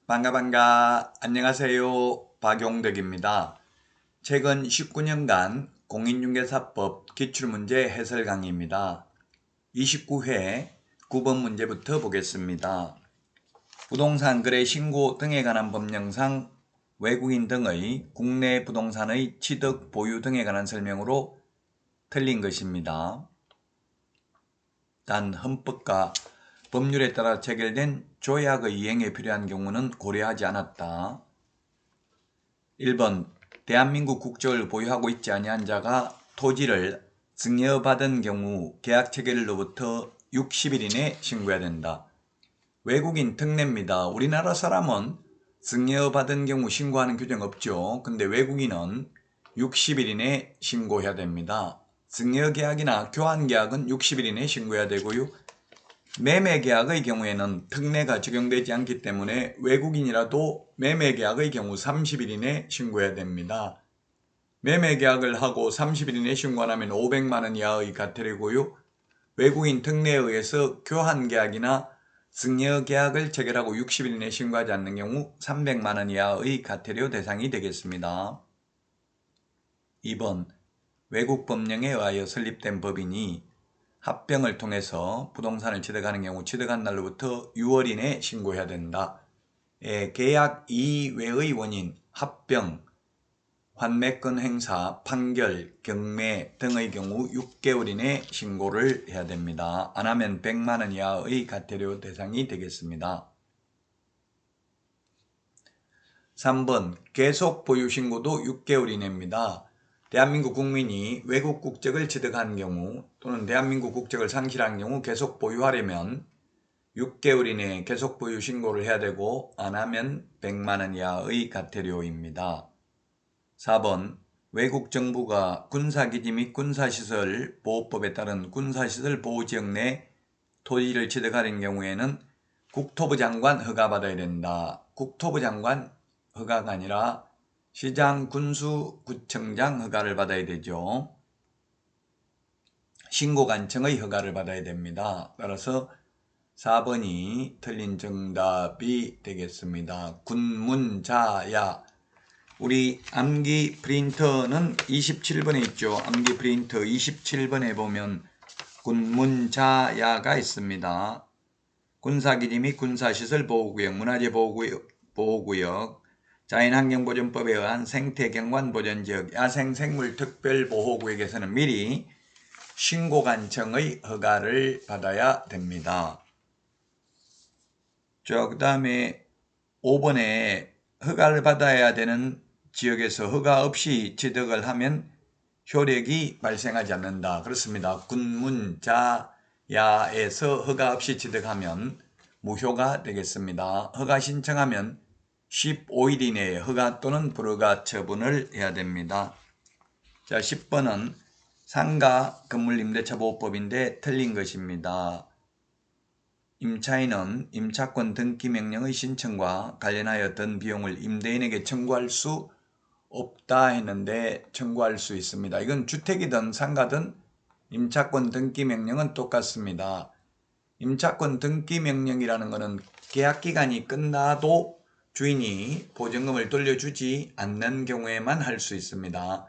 반가. 안녕하세요. 박용덕입니다. 최근 19년간 공인중개사법 기출문제 해설 강의입니다. 29회 9번 문제부터 보겠습니다. 부동산 거래 신고 등에 관한 법령상 외국인 등의 국내 부동산의 취득, 보유 등에 관한 설명으로 틀린 것입니다. 단 헌법과 법률에 따라 체결된 조약의 이행에 필요한 경우는 고려하지 않았다. 1번 대한민국 국적을 보유하고 있지 아니한 자가 토지를 증여받은 경우 계약 체결일로부터 60일 이내 신고해야 된다. 외국인 특례입니다. 우리나라 사람은 증여받은 경우 신고하는 규정 없죠. 근데 외국인은 60일 이내 신고해야 됩니다. 증여계약이나 교환계약은 60일 이내 신고해야 되고요. 매매계약의 경우에는 특례가 적용되지 않기 때문에 외국인이라도 매매계약의 경우 30일 이내 신고해야 됩니다. 매매계약을 하고 30일 이내 신고 안 하면 500만 원 이하의 과태료고요. 외국인 특례에 의해서 교환계약이나 증여계약을 체결하고 60일 이내 신고하지 않는 경우 300만 원 이하의 과태료 대상이 되겠습니다. 2번 외국 법령에 의하여 설립된 법인이 합병을 통해서 부동산을 취득하는 경우 취득한 날로부터 6월 이내에 신고해야 된다. 계약 이외의 원인, 합병, 환매권 행사, 판결, 경매 등의 경우 6개월 이내에 신고를 해야 됩니다. 안 하면 100만 원 이하의 과태료 대상이 되겠습니다. 3번 계속 보유 신고도 6개월 이내입니다. 대한민국 국민이 외국 국적을 취득한 경우 또는 대한민국 국적을 상실한 경우 계속 보유하려면 6개월 이내에 계속 보유 신고를 해야 되고 안 하면 100만 원 이하의 과태료입니다. 4번 외국 정부가 군사기지 및 군사시설 보호법에 따른 군사시설 보호지역 내 토지를 취득하는 경우에는 국토부 장관 허가받아야 된다. 국토부 장관 허가가 아니라 시장, 군수, 구청장 허가를 받아야 되죠. 신고관청의 허가를 받아야 됩니다. 따라서 4번이 틀린 정답이 되겠습니다. 군문자야. 우리 암기 프린터는 27번에 있죠. 암기 프린터 27번에 보면 군문자야가 있습니다. 군사기지 및 군사시설 보호구역, 문화재 보호구역, 자연환경보전법에 의한 생태경관보전지역, 야생생물특별보호구역에서는 미리 신고관청의 허가를 받아야 됩니다. 그 다음에 5번에 허가를 받아야 되는 지역에서 허가 없이 취득을 하면 효력이 발생하지 않는다. 그렇습니다. 군문자야에서 허가 없이 취득하면 무효가 되겠습니다. 허가 신청하면 15일 이내에 허가 또는 불허가 처분을 해야 됩니다. 자, 10번은 상가 건물임대차보호법인데 틀린 것입니다. 임차인은 임차권 등기명령의 신청과 관련하여 든 비용을 임대인에게 청구할 수 없다 했는데 청구할 수 있습니다. 이건 주택이든 상가든 임차권 등기명령은 똑같습니다. 임차권 등기명령이라는 것은 계약기간이 끝나도 주인이 보증금을 돌려주지 않는 경우에만 할 수 있습니다.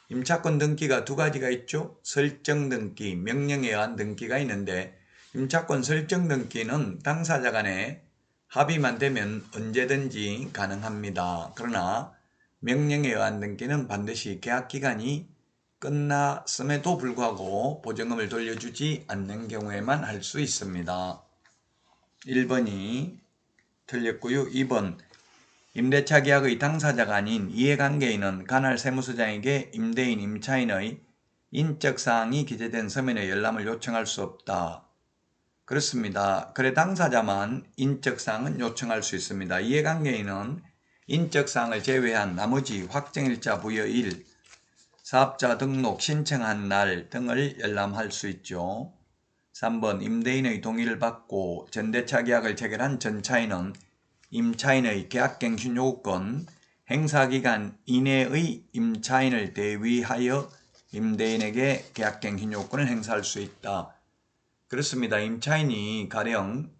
임차권 등기가 두 가지가 있죠. 설정 등기, 명령에 의한 등기가 있는데 임차권 설정 등기는 당사자 간에 합의만 되면 언제든지 가능합니다. 그러나 명령에 의한 등기는 반드시 계약기간이 끝났음에도 불구하고 보증금을 돌려주지 않는 경우에만 할 수 있습니다. 1번이 틀렸고요. 2번 임대차 계약의 당사자가 아닌 이해관계인은 관할 세무서장에게 임대인, 임차인의 인적사항이 기재된 서면의 열람을 요청할 수 없다. 그렇습니다. 거래 당사자만 인적사항은 요청할 수 있습니다. 이해관계인은 인적사항을 제외한 나머지 확정일자 부여일, 사업자 등록 신청한 날 등을 열람할 수 있죠. 3번 임대인의 동의를 받고 전대차 계약을 체결한 전차인은 임차인의 계약갱신 요구권 행사기간 이내의 임차인을 대위하여 임대인에게 계약갱신 요구권을 행사할 수 있다. 그렇습니다. 임차인이 가령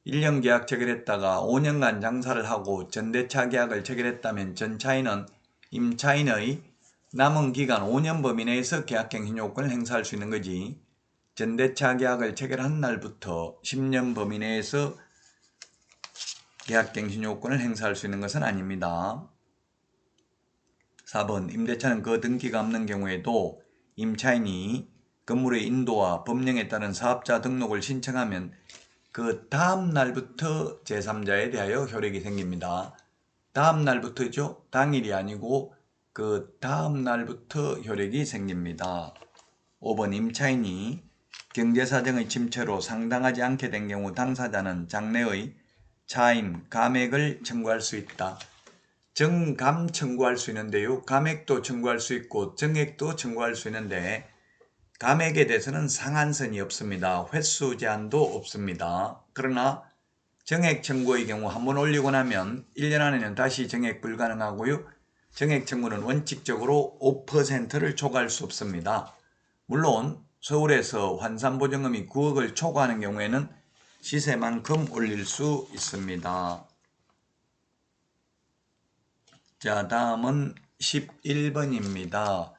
1년 계약 체결했다가 5년간 장사를 하고 전대차 계약을 체결했다면 전차인은 임차인의 남은 기간 5년 범위 내에서 계약갱신 요건을 행사할 수 있는 거지. 전대차 계약을 체결한 날부터 10년 범위 내에서 계약갱신 요건을 행사할 수 있는 것은 아닙니다. 4번 임대차는 그 등기가 없는 경우에도 임차인이 건물의 인도와 법령에 따른 사업자 등록을 신청하면 그 다음 날부터 제3자에 대하여 효력이 생깁니다. 다음 날부터죠. 당일이 아니고 그 다음 날부터 효력이 생깁니다. 5번 임차인이 경제사정의 침체로 상당하지 않게 된 경우 당사자는 장래의 차임, 감액을 청구할 수 있다. 정감 청구할 수 있는데요. 감액도 청구할 수 있고 정액도 청구할 수 있는데 감액에 대해서는 상한선이 없습니다. 횟수 제한도 없습니다. 그러나 정액 청구의 경우 한번 올리고 나면 1년 안에는 다시 정액 불가능하고요. 정액 청구는 원칙적으로 5%를 초과할 수 없습니다. 물론 서울에서 환산보증금이 9억을 초과하는 경우에는 시세만큼 올릴 수 있습니다. 자, 다음은 11번입니다.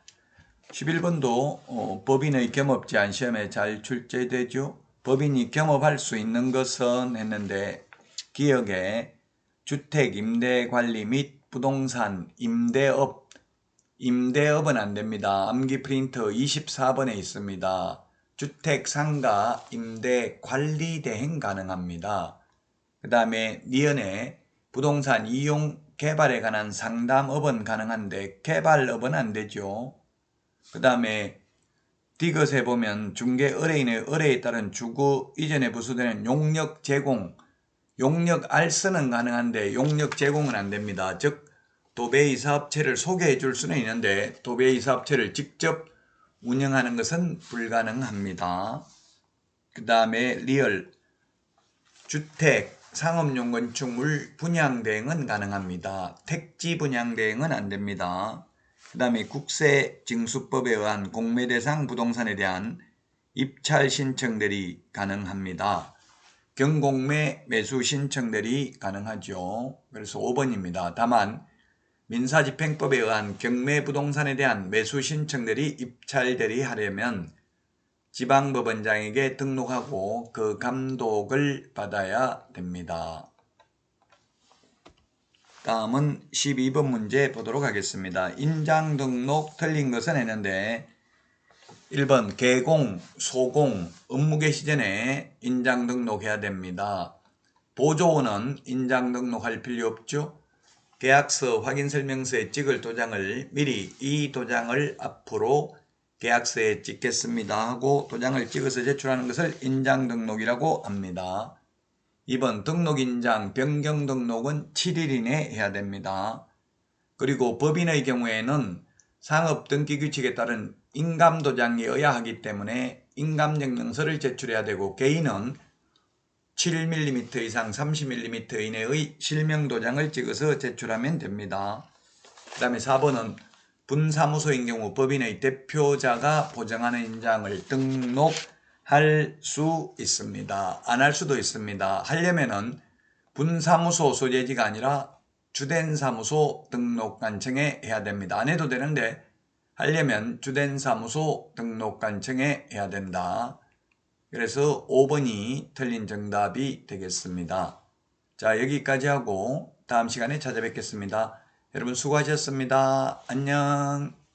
11번도 법인의 겸업 제한 시험에 잘 출제되죠. 법인이 겸업할 수 있는 것은 했는데 기억에 주택 임대관리 및 부동산 임대업, 임대업은 안됩니다. 암기 프린터 24번에 있습니다. 주택 상가 임대 관리 대행 가능합니다. 그 다음에 니은에 부동산 이용 개발에 관한 상담업은 가능한데 개발업은 안되죠. 그 다음에 디귿에 보면 중개 의뢰인의 의뢰에 따른 주거 이전에 부수되는 용역 제공, 용역 알선은 가능한데 용역 제공은 안됩니다. 즉 도배이 사업체를 소개해 줄 수는 있는데 도배이 사업체를 직접 운영하는 것은 불가능합니다. 그 다음에 리얼 주택, 상업용 건축물 분양 대행은 가능합니다. 택지 분양 대행은 안됩니다. 그 다음에 국세징수법에 의한 공매대상 부동산에 대한 입찰 신청들이 가능합니다. 경공매 매수 신청들이 가능하죠. 그래서 5번입니다. 다만 민사집행법에 의한 경매부동산에 대한 매수 신청들이 입찰들이 하려면 지방법원장에게 등록하고 그 감독을 받아야 됩니다. 다음은 12번 문제 보도록 하겠습니다. 인장 등록 틀린 것은 했는데 1번 개공, 소공, 업무개 시전에 인장 등록해야 됩니다. 보조원은 인장 등록할 필요 없죠. 계약서 확인설명서에 찍을 도장을 미리 이 도장을 앞으로 계약서에 찍겠습니다 하고 도장을 찍어서 제출하는 것을 인장 등록이라고 합니다. 2번 등록인장 변경 등록은 7일 이내에 해야 됩니다. 그리고 법인의 경우에는 상업등기규칙에 따른 인감도장이어야 하기 때문에 인감증명서를 제출해야 되고 개인은 7mm 이상 30mm 이내의 실명도장을 찍어서 제출하면 됩니다. 그 다음에 4번은 분사무소인 경우 법인의 대표자가 보정하는 인장을 등록할 수 있습니다. 안 할 수도 있습니다. 하려면은 분사무소 소재지가 아니라 주된 사무소 등록관청에 해야 됩니다. 안 해도 되는데 하려면 주된 사무소 등록관청에 해야 된다. 그래서 5번이 틀린 정답이 되겠습니다. 자, 여기까지 하고 다음 시간에 찾아뵙겠습니다. 여러분 수고하셨습니다. 안녕.